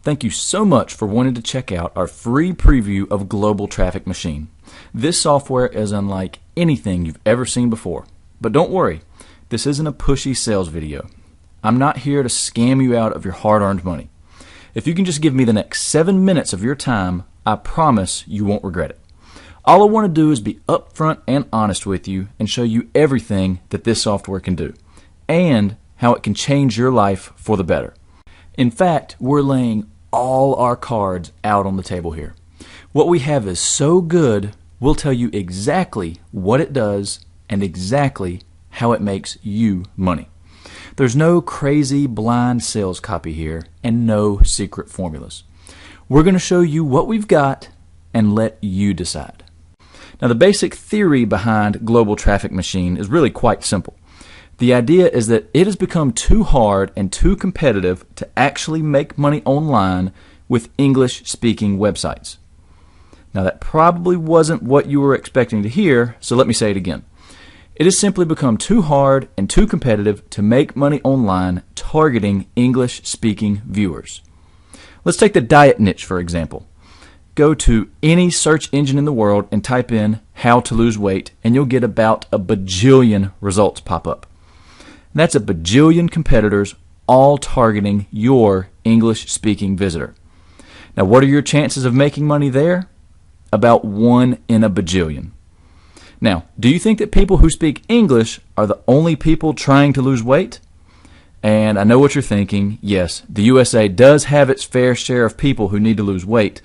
Thank you so much for wanting to check out our free preview of Global Traffic Machine. This software is unlike anything you've ever seen before. But don't worry, this isn't a pushy sales video. I'm not here to scam you out of your hard-earned money. If you can just give me the next 7 minutes of your time, I promise you won't regret it. All I want to do is be upfront and honest with you and show you everything that this software can do and how it can change your life for the better. In fact, we're laying all our cards out on the table here. What we have is so good, we'll tell you exactly what it does and exactly how it makes you money. There's no crazy blind sales copy here and no secret formulas. We're going to show you what we've got and let you decide. Now, the basic theory behind Global Traffic Machine is really quite simple. The idea is that it has become too hard and too competitive to actually make money online with English-speaking websites. Now, that probably wasn't what you were expecting to hear, so let me say it again. It has simply become too hard and too competitive to make money online targeting English-speaking viewers. Let's take the diet niche, for example. Go to any search engine in the world and type in how to lose weight, and you'll get about a bajillion results pop up. That's a bajillion competitors all targeting your English-speaking visitor. Now, what are your chances of making money there? About 1 in a bajillion. Now, do you think that people who speak English are the only people trying to lose weight? And I know what you're thinking. Yes, the USA does have its fair share of people who need to lose weight,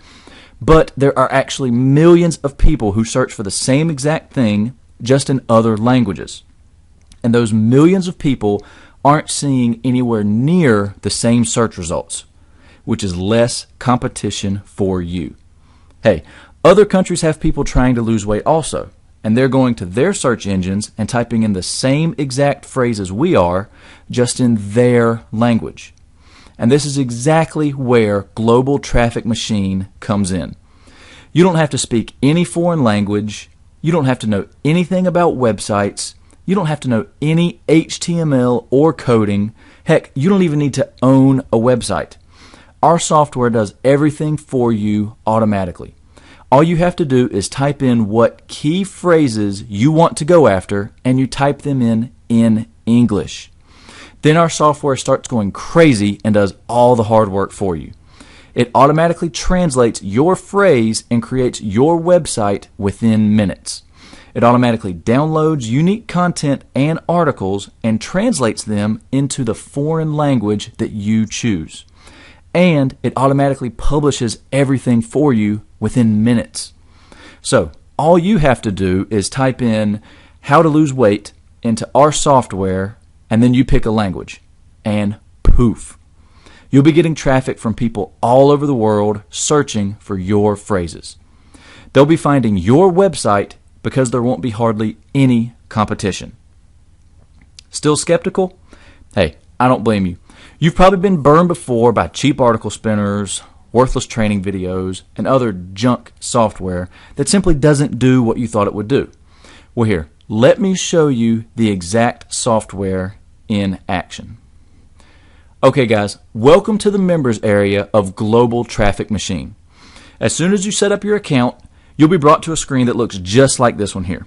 but there are actually millions of people who search for the same exact thing, just in other languages. And those millions of people aren't seeing anywhere near the same search results, which is less competition for you. Hey, other countries have people trying to lose weight also, and they're going to their search engines and typing in the same exact phrases we are, just in their language. And this is exactly where Global Traffic Machine comes in. You don't have to speak any foreign language. You don't have to know anything about websites. You don't have to know any HTML or coding. Heck, you don't even need to own a website. Our software does everything for you automatically. All you have to do is type in what key phrases you want to go after, and you type them in English. Then our software starts going crazy and does all the hard work for you. It automatically translates your phrase and creates your website within minutes. It automatically downloads unique content and articles and translates them into the foreign language that you choose. And it automatically publishes everything for you within minutes. So all you have to do is type in how to lose weight into our software, and then you pick a language, and poof. You'll be getting traffic from people all over the world searching for your phrases. They'll be finding your website because there won't be hardly any competition. Still skeptical? Hey, I don't blame you. You've probably been burned before by cheap article spinners, worthless training videos, and other junk software that simply doesn't do what you thought it would do. Well, here, let me show you the exact software in action. Okay, guys, welcome to the members area of Global Traffic Machine. As soon as you set up your account, you'll be brought to a screen that looks just like this one here.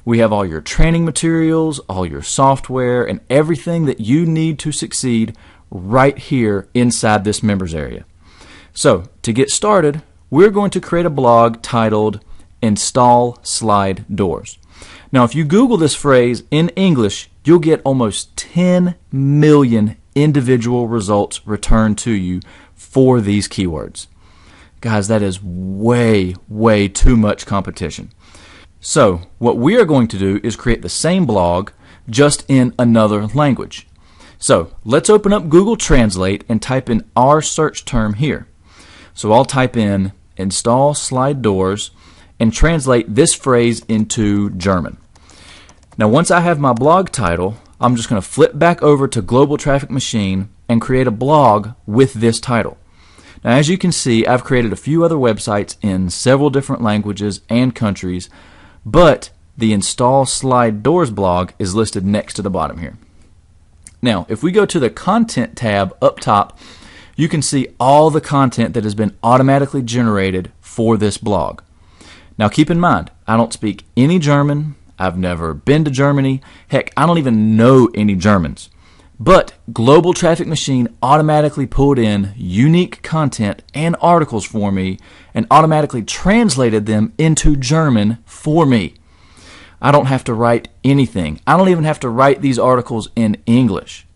We have all your training materials, all your software, and everything that you need to succeed right here inside this members area. So, to get started, we're going to create a blog titled Install Slide Doors. Now, if you Google this phrase in English, you'll get almost 10 million individual results returned to you for these keywords. Guys, that is way, way too much competition. So, what we are going to do is create the same blog, just in another language. So, let's open up Google Translate and type in our search term here. So I'll type in install slide doors and translate this phrase into German. Now, once I have my blog title, I'm just going to flip back over to Global Traffic Machine and create a blog with this title. Now, as you can see, I've created a few other websites in several different languages and countries, but the Install Slide Doors blog is listed next to the bottom here. Now, if we go to the Content tab up top, you can see all the content that has been automatically generated for this blog. Now keep in mind, I don't speak any German. I've never been to Germany. Heck, I don't even know any Germans. But Global Traffic Machine automatically pulled in unique content and articles for me and automatically translated them into German for me. I don't have to write anything. I don't even have to write these articles in English.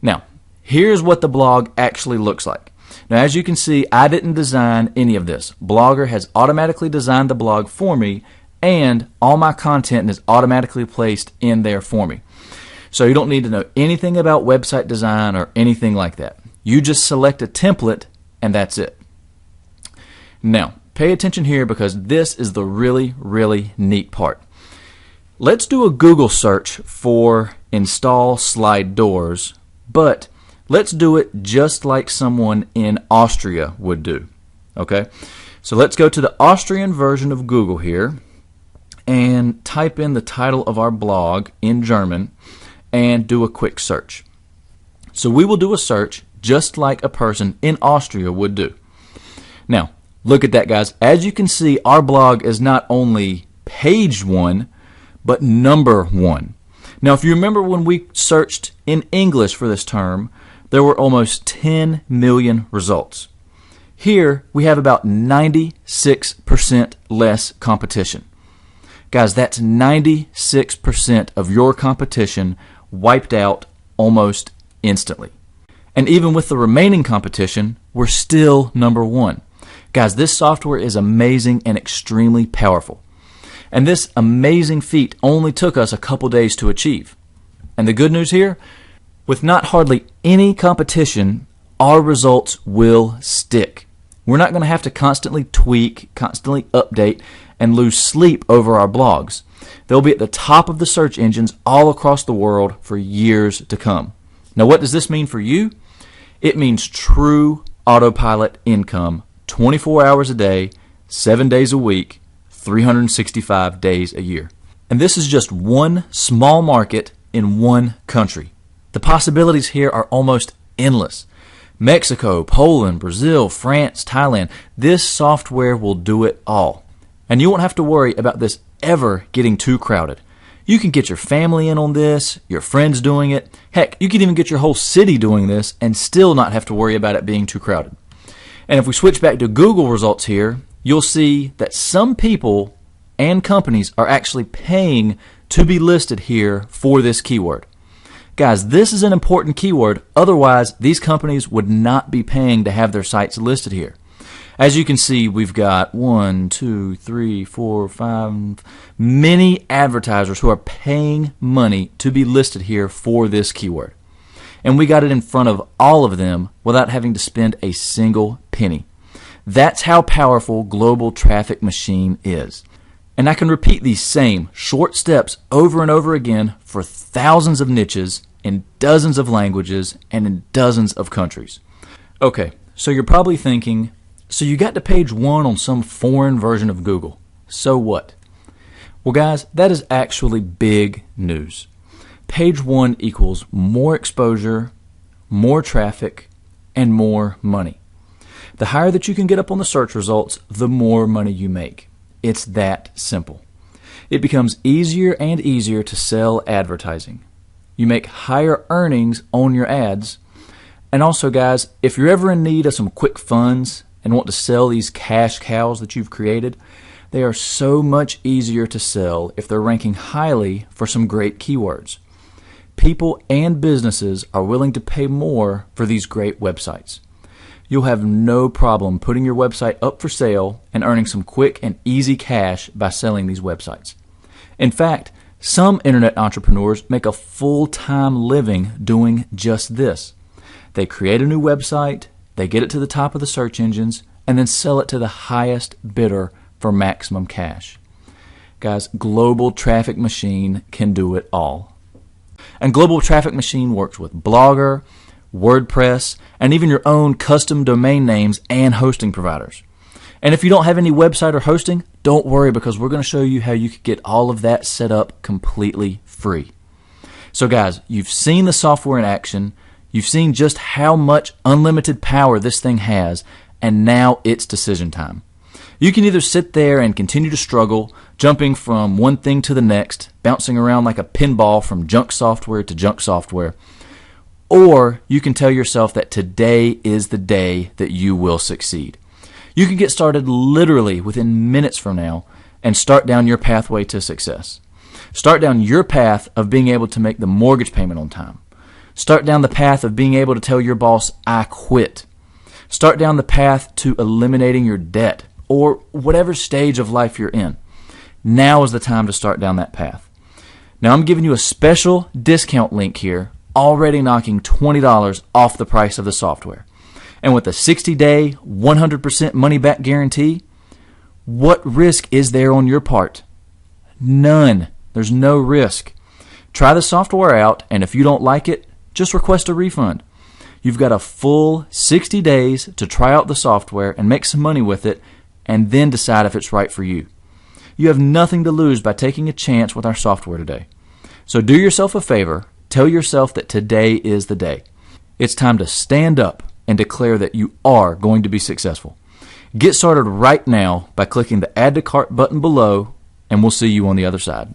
Now, here's what the blog actually looks like. Now, as you can see, I didn't design any of this. Blogger has automatically designed the blog for me, and all my content is automatically placed in there for me. So you don't need to know anything about website design or anything like that. You just select a template, and that's it. Now, pay attention here because this is the really, really neat part. Let's do a Google search for install slide doors, but let's do it just like someone in Austria would do. Okay? So let's go to the Austrian version of Google here and type in the title of our blog in German and do a quick search. So we will do a search just like a person in Austria would do. Now, look at that, guys. As you can see, our blog is not only page 1, but number 1. Now, if you remember when we searched in English for this term, there were almost 10 million results. Here, we have about 96% less competition. Guys, that's 96% of your competition wiped out almost instantly. And even with the remaining competition, we're still number 1. Guys, this software is amazing and extremely powerful. And this amazing feat only took us a couple days to achieve. And the good news here, with not hardly any competition, our results will stick. We're not going to have to constantly tweak, constantly update, and lose sleep over our blogs. They'll be at the top of the search engines all across the world for years to come. Now, what does this mean for you? It means true autopilot income, 24 hours a day, 7 days a week, 365 days a year. And this is just one small market in one country. The possibilities here are almost endless. Mexico, Poland, Brazil, France, Thailand. This software will do it all. And you won't have to worry about this ever getting too crowded. You can get your family in on this, your friends doing it. Heck, you can even get your whole city doing this and still not have to worry about it being too crowded. And if we switch back to Google results here, you'll see that some people and companies are actually paying to be listed here for this keyword. Guys, this is an important keyword. Otherwise, these companies would not be paying to have their sites listed here. As you can see, we've got 1, 2, 3, 4, 5, many advertisers who are paying money to be listed here for this keyword. And we got it in front of all of them without having to spend a single penny. That's how powerful Global Traffic Machine is. And I can repeat these same short steps over and over again for thousands of niches in dozens of languages and in dozens of countries. Okay, so you're probably thinking, so you got to page 1 on some foreign version of Google. So what? Well, guys, that is actually big news. Page 1 equals more exposure, more traffic, and more money. The higher that you can get up on the search results, the more money you make. It's that simple. It becomes easier and easier to sell advertising. You make higher earnings on your ads. And also, guys, if you're ever in need of some quick funds and want to sell these cash cows that you've created, they are so much easier to sell if they're ranking highly for some great keywords. People and businesses are willing to pay more for these great websites. You'll have no problem putting your website up for sale and earning some quick and easy cash by selling these websites. In fact, some internet entrepreneurs make a full-time living doing just this. They create a new website, they get it to the top of the search engines, and then sell it to the highest bidder for maximum cash. Guys, Global Traffic Machine can do it all. And Global Traffic Machine works with Blogger, WordPress, and even your own custom domain names and hosting providers. And if you don't have any website or hosting, don't worry, because we're going to show you how you can get all of that set up completely free. So guys, you've seen the software in action. You've seen just how much unlimited power this thing has, and now it's decision time. You can either sit there and continue to struggle, jumping from one thing to the next, bouncing around like a pinball from junk software to junk software, or you can tell yourself that today is the day that you will succeed. You can get started literally within minutes from now and start down your pathway to success. Start down your path of being able to make the mortgage payment on time. Start down the path of being able to tell your boss, I quit. Start down the path to eliminating your debt, or whatever stage of life you're in. Now is the time to start down that path. Now I'm giving you a special discount link here, already knocking $20 off the price of the software. And with a 60-day, 100% money-back guarantee, what risk is there on your part? None. There's no risk. Try the software out, and if you don't like it, just request a refund. You've got a full 60 days to try out the software and make some money with it, and then decide if it's right for you. You have nothing to lose by taking a chance with our software today. So do yourself a favor, tell yourself that today is the day. It's time to stand up and declare that you are going to be successful. Get started right now by clicking the Add to Cart button below, and we'll see you on the other side.